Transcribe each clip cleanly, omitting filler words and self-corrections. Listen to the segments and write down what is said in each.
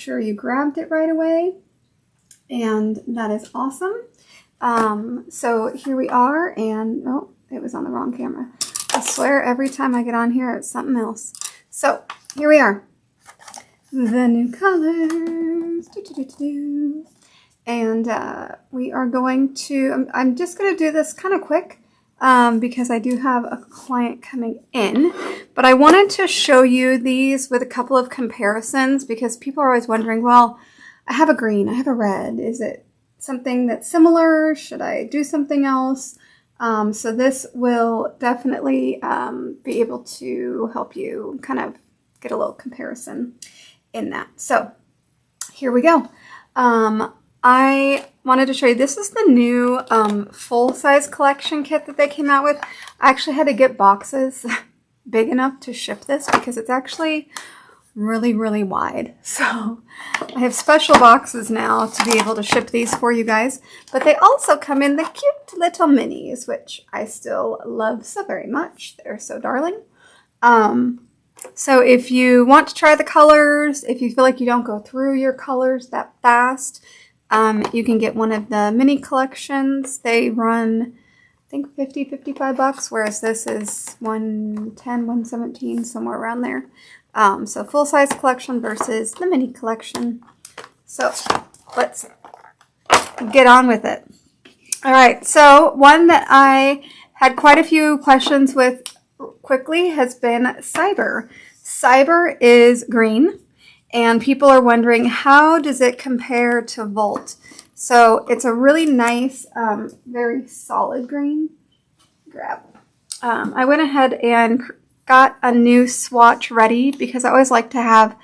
Sure you grabbed it right away, and that is awesome. So here we are, and oh, it was on the wrong camera. I swear every time I get on here it's something else. So here we are, the new colors. And we are going to, I'm just going to do this kind of quick because I do have a client coming in, but I wanted to show you these with a couple of comparisons because people are always wondering, well, I have a green, I have a red, is it something that's similar? Should I do something else? So this will definitely be able to help you kind of get a little comparison in that. So here we go. I wanted to show you, this is the new full-size collection kit that they came out with. I actually had to get boxes big enough to ship this because it's actually really, really wide. So I have special boxes now to be able to ship these for you guys. But they also come in the cute little minis, which I still love so very much. They're so darling. So if you want to try the colors, if you feel like you don't go through your colors that fast, you can get one of the mini collections. They run, I think, 50, 55 bucks, whereas this is 110, 117, somewhere around there. So full-size collection versus the mini collection. So let's get on with it. All right, so one that I had quite a few questions with quickly has been Cyber. Cyber is green. And people are wondering, how does it compare to Volt? So it's a really nice, very solid green. Grab. I went ahead and got a new swatch ready because I always like to have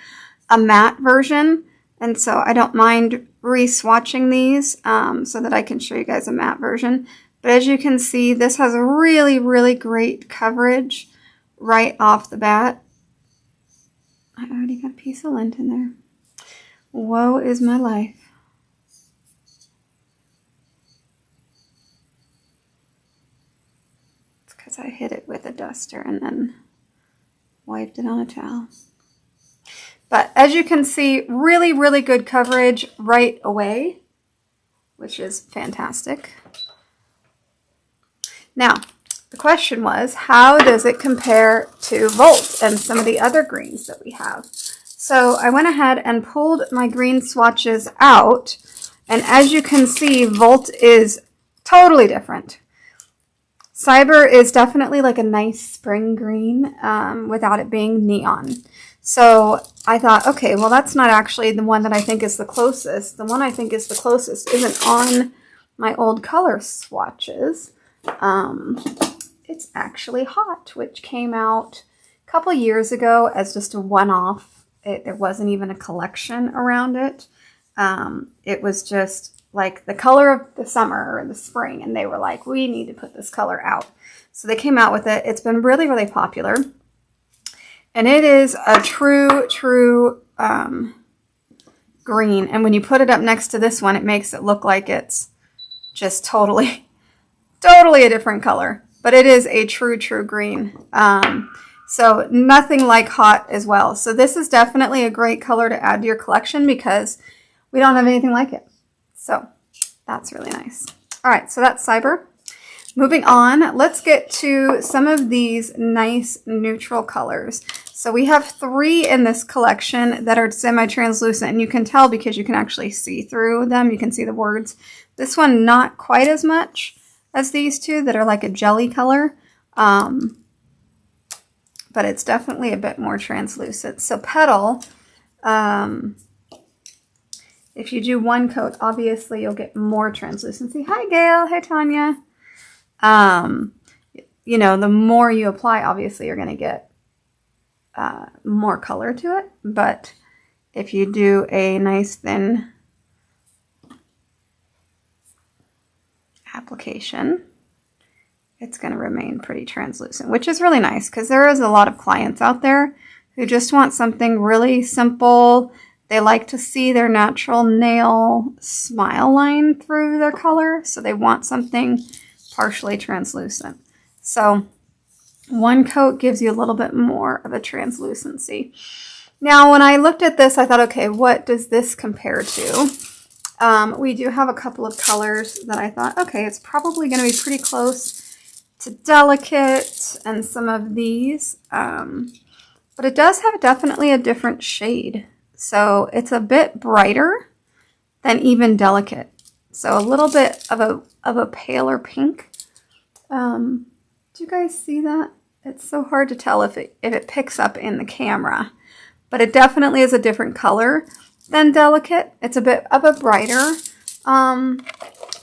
a matte version. And so I don't mind re-swatching these so that I can show you guys a matte version. But as you can see, this has a really, really great coverage right off the bat. I already got a piece of lint in there. Woe is my life. It's because I hit it with a duster and then wiped it on a towel. But as you can see, really, really good coverage right away, which is fantastic. Now, the question was, how does it compare to Volt and some of the other greens that we have? So I went ahead and pulled my green swatches out, and as you can see, Volt is totally different. Cyber is definitely like a nice spring green without it being neon. So I thought, okay, well, that's not actually the one that I think is the closest. The one I think is the closest isn't on my old color swatches. It's actually Hot, which came out a couple years ago as just a one-off. There wasn't even a collection around it. It was just like the color of the summer or the spring, and they were like, we need to put this color out. So they came out with it. It's been really, really popular. And it is a true green. And when you put it up next to this one, it makes it look like it's just totally a different color. But it is a true green. So nothing like Hot as well. So this is definitely a great color to add to your collection because we don't have anything like it. So that's really nice. All right, so that's Cyber. Moving on, let's get to some of these nice neutral colors. So we have 3 in this collection that are semi-translucent, and you can tell because you can actually see through them. You can see the words. This one, not quite as much as these 2 that are like a jelly color, but it's definitely a bit more translucent. So Petal, if you do 1 coat, obviously you'll get more translucency. Hi, Gail. Hi, Tanya. You know, the more you apply, obviously you're going to get more color to it. But if you do a nice thin application, it's going to remain pretty translucent, which is really nice because there is a lot of clients out there who just want something really simple. They like to see their natural nail smile line through their color, so they want something partially translucent. So 1 coat gives you a little bit more of a translucency. Now, when I looked at this, I thought, okay, what does this compare to? We do have a couple of colors that I thought, okay, it's probably going to be pretty close to Delicate and some of these. But it does have definitely a different shade. So it's a bit brighter than even Delicate. So a little bit of a paler pink. Do you guys see that? It's so hard to tell if it picks up in the camera. But it definitely is a different color than Delicate. It's a bit of a brighter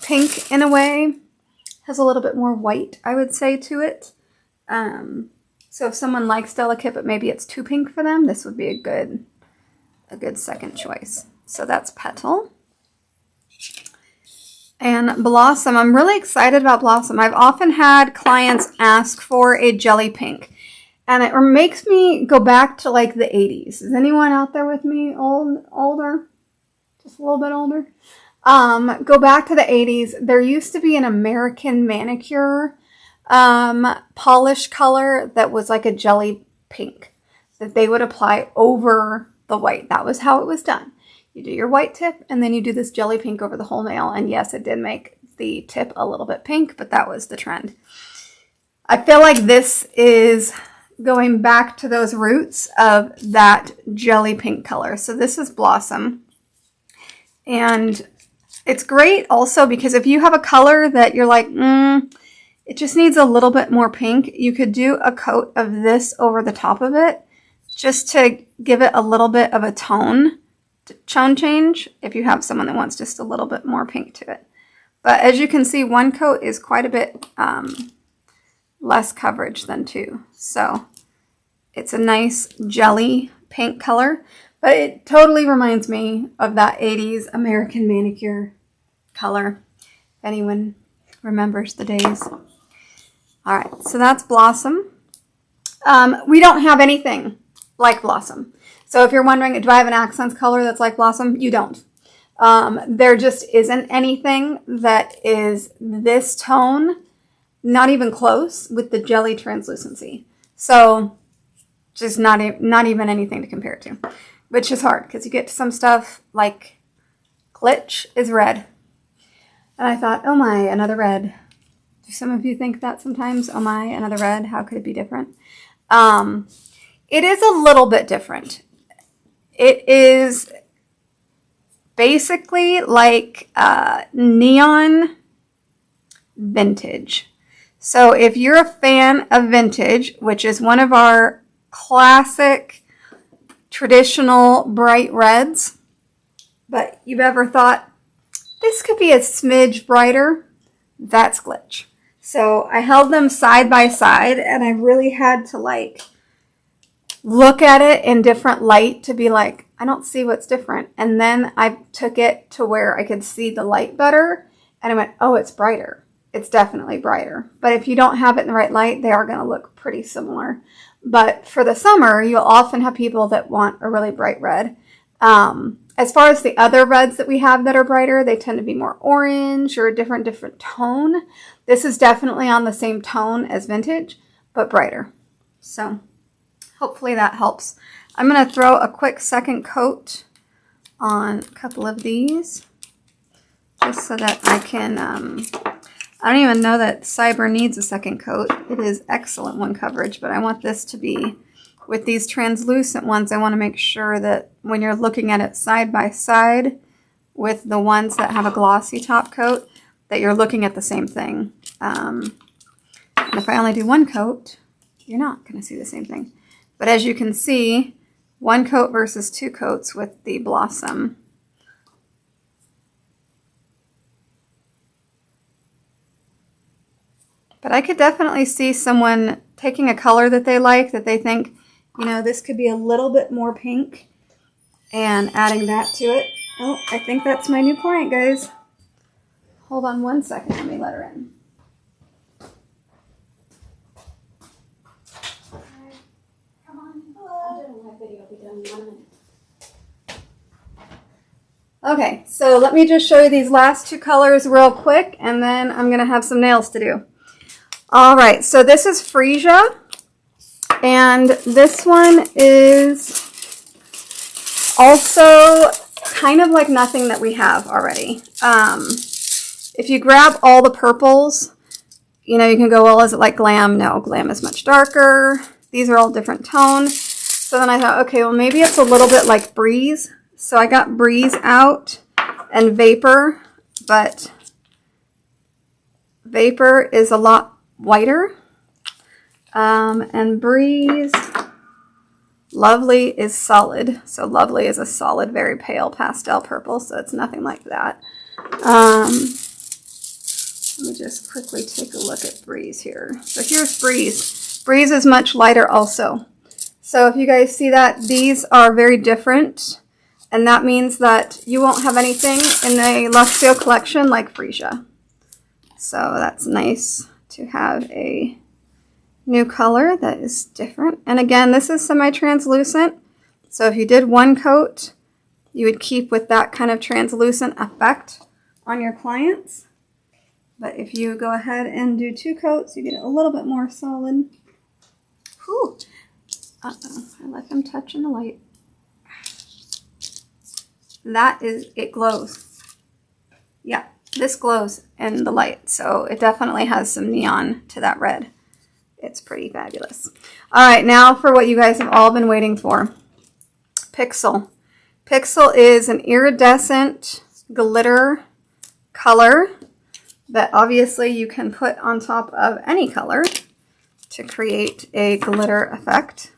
pink in a way. Has a little bit more white, I would say, to it. So if someone likes Delicate, but maybe it's too pink for them, this would be a good second choice. So that's Petal. And Blossom, I'm really excited about Blossom. I've often had clients ask for a jelly pink. And it makes me go back to like the 80s. Is anyone out there with me older? Just a little bit older? Go back to the 80s. There used to be an American manicure polish color that was like a jelly pink that they would apply over the white. That was how it was done. You do your white tip and then you do this jelly pink over the whole nail. And yes, it did make the tip a little bit pink, but that was the trend. I feel like this is going back to those roots of that jelly pink color. So this is Blossom. And it's great also because if you have a color that you're like, it just needs a little bit more pink, you could do a coat of this over the top of it just to give it a little bit of a tone change if you have someone that wants just a little bit more pink to it. But as you can see, one coat is quite a bit less coverage than two. So it's a nice jelly pink color, but it totally reminds me of that 80s American manicure color, if anyone remembers the days. All right, so that's Blossom. We don't have anything like Blossom. So if you're wondering, do I have an Akzentz color that's like Blossom? You don't. There just isn't anything that is this tone, not even close, with the jelly translucency. So just not even anything to compare to, which is hard because you get to some stuff like Glitch is red. And I thought, oh my, another red. Do some of you think that sometimes? Oh my, another red. How could it be different? It is a little bit different. It is basically like neon vintage. So if you're a fan of vintage, which is one of our classic traditional bright reds, but you've ever thought this could be a smidge brighter, that's Glitch. So I held them side by side and I really had to like look at it in different light to be like, I don't see what's different. And then I took it to where I could see the light better and I went, oh, it's brighter. It's definitely brighter. But if you don't have it in the right light, they are going to look pretty similar. But for the summer, you'll often have people that want a really bright red. As far as the other reds that we have that are brighter, they tend to be more orange or a different tone. This is definitely on the same tone as vintage, but brighter. So hopefully that helps. I'm going to throw a quick second coat on a couple of these just so that I can, I don't even know that Cyber needs a second coat. It is excellent one coverage, but I want this to be, with these translucent ones, I want to make sure that when you're looking at it side by side with the ones that have a glossy top coat, that you're looking at the same thing. And if I only do one coat, you're not going to see the same thing. But as you can see, one coat versus two coats with the Blossom. But I could definitely see someone taking a color that they like, that they think, you know, this could be a little bit more pink, and adding that to it. Oh, I think that's my new client, guys. Hold on one second. Let me let her in. Come on. Hello. Video will be done in 1 minute. Okay, so let me just show you these last two colors real quick, and then I'm going to have some nails to do. All right, so this is Freesia, and this one is Also, kind of like nothing that we have already. If you grab all the purples, you know, you can go, well, is it like glam? No, glam is much darker. These are all different tones. So then I thought, okay, well, maybe it's a little bit like breeze. So I got breeze out and vapor, but vapor is a lot whiter. And breeze, lovely is solid. So lovely is a solid, very pale pastel purple. So it's nothing like that. Let me just quickly take a look at breeze here. So here's breeze. Breeze is much lighter also. So if you guys see that, these are very different. And that means that you won't have anything in the Luxio collection like freesia. So that's nice to have a new color that is different. And again, this is semi-translucent. So if you did one coat, you would keep with that kind of translucent effect on your clients. But if you go ahead and do 2 coats, you get a little bit more solid. Whew. Uh-oh, I like them touching the light. That is, it glows. Yeah, this glows in the light. So it definitely has some neon to that red. It's pretty fabulous. All right, now for what you guys have all been waiting for. Pixel. Pixel is an iridescent glitter color that obviously you can put on top of any color to create a glitter effect.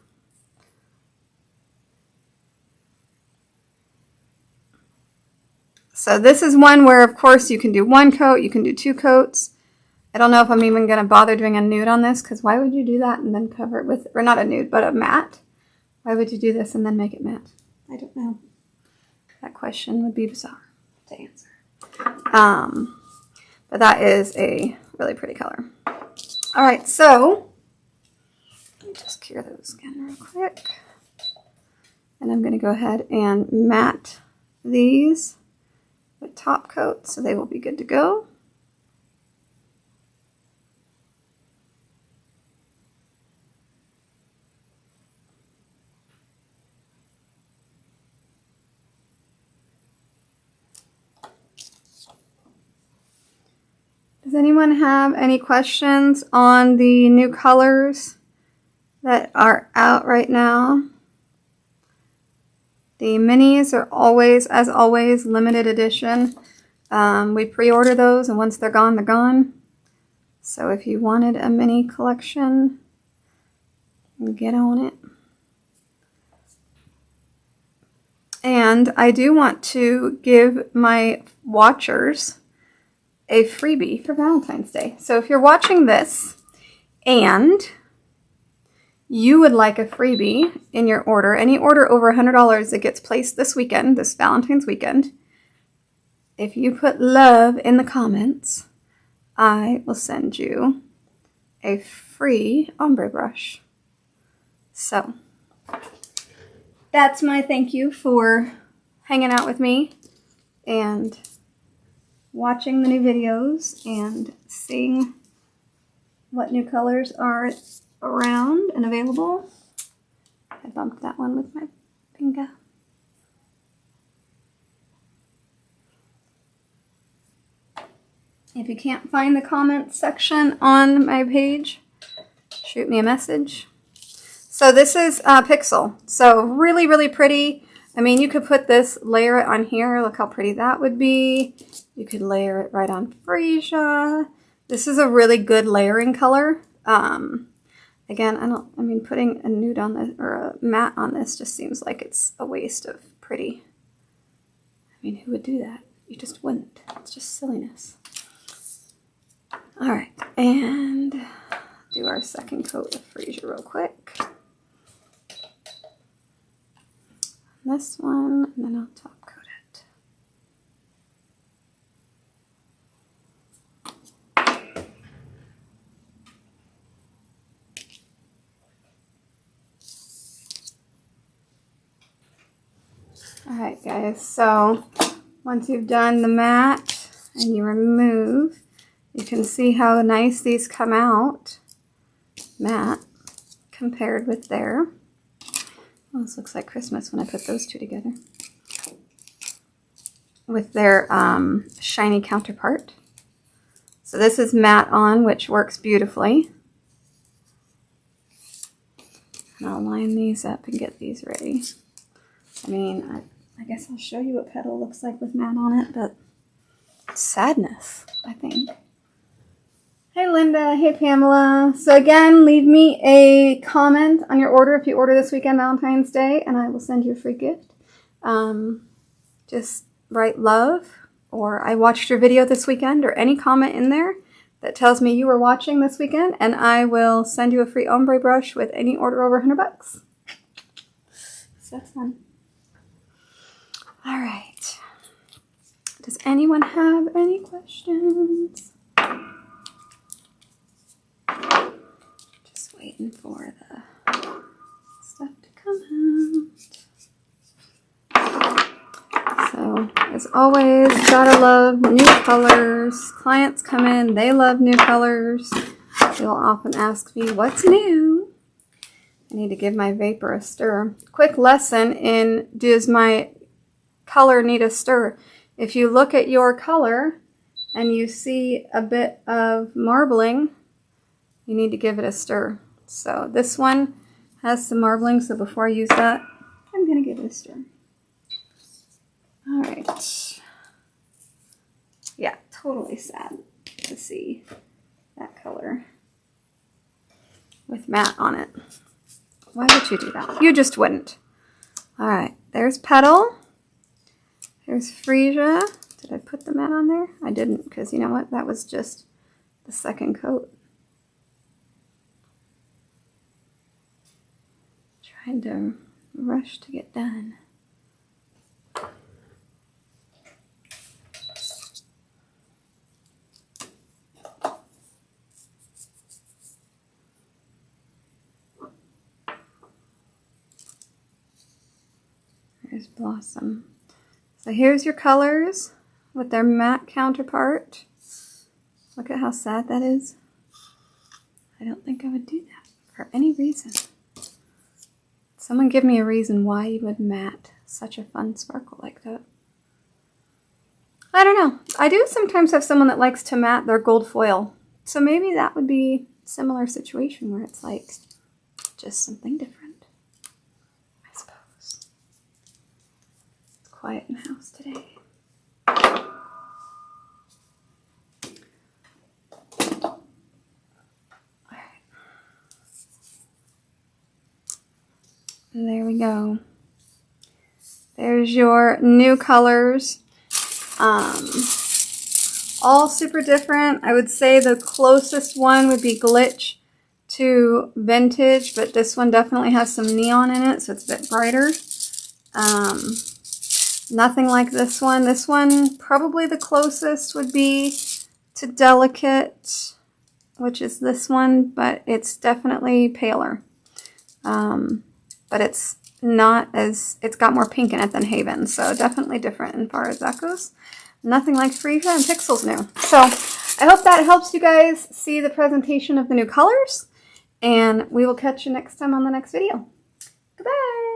So this is one where, of course, you can do 1 coat, you can do 2 coats. I don't know if I'm even going to bother doing a nude on this, because why would you do that and then cover it with, or not a nude, but a matte? Why would you do this and then make it matte? I don't know. That question would be bizarre to answer. But that is a really pretty color. All right, so let me just cure those again real quick. And I'm going to go ahead and matte these with top coat, so they will be good to go. Does anyone have any questions on the new colors that are out right now? The minis are always, as always, limited edition. We pre-order those, and once they're gone, they're gone. So if you wanted a mini collection, get on it. And I do want to give my watchers a freebie for Valentine's Day. So if you're watching this and you would like a freebie in your order, any order over $100 that gets placed this weekend, this Valentine's weekend, if you put love in the comments, I will send you a free ombre brush. So that's my thank you for hanging out with me and watching the new videos and seeing what new colors are around and available. I bumped that one with my finger. If you can't find the comments section on my page, shoot me a message. So this is Pixel. So really, really pretty. I mean, you could put this, layer it on here. Look how pretty that would be. You could layer it right on freesia. This is a really good layering color. Again, putting a nude on this or a matte on this just seems like it's a waste of pretty. I mean, who would do that? You just wouldn't. It's just silliness. All right, and do our second coat of freesia real quick. This one, and then I'll top coat it. All right, guys, so once you've done the matte and you remove, you can see how nice these come out matte compared with there. Well, this looks like Christmas when I put those two together. With their shiny counterpart. So this is matte on, which works beautifully. And I'll line these up and get these ready. I mean, I guess I'll show you what petal looks like with matte on it, but sadness, I think. Hey Linda, hey Pamela. So again, leave me a comment on your order if you order this weekend, Valentine's Day, and I will send you a free gift. Just write love, or I watched your video this weekend, or any comment in there that tells me you were watching this weekend, and I will send you a free ombre brush with any order over $100. So fun. All right. Does anyone have any questions? Just waiting for the stuff to come out. So, as always, gotta love new colors. Clients come in, they love new colors. They'll often ask me, what's new? I need to give my vapor a stir. Quick lesson in, does my color need a stir? If you look at your color and you see a bit of marbling, you need to give it a stir. So this one has some marbling, so before I use that, I'm going to give it a stir. All right. Yeah, totally sad to see that color with matte on it. Why would you do that? You just wouldn't. All right, there's Petal. There's Freesia. Did I put the matte on there? I didn't, because you know what? That was just the second coat. Trying to rush to get done. There's Blossom. So here's your colors with their matte counterpart. Look at how sad that is. I don't think I would do that for any reason. Someone give me a reason why you would matte such a fun sparkle like that. I don't know. I do sometimes have someone that likes to matte their gold foil. So maybe that would be a similar situation where it's like just something different, I suppose. It's quiet in the house today. And there we go. There's your new colors. All super different. I would say the closest one would be Glitch to Vintage, but this one definitely has some neon in it, so it's a bit brighter. Nothing like this one. This one, probably the closest would be to Delicate, which is this one, but it's definitely paler. But it's not as, it's got more pink in it than Haven, so definitely different as far as that goes. Nothing like Freesia and Pixels new. So I hope that helps you guys see the presentation of the new colors, and we will catch you next time on the next video. Goodbye!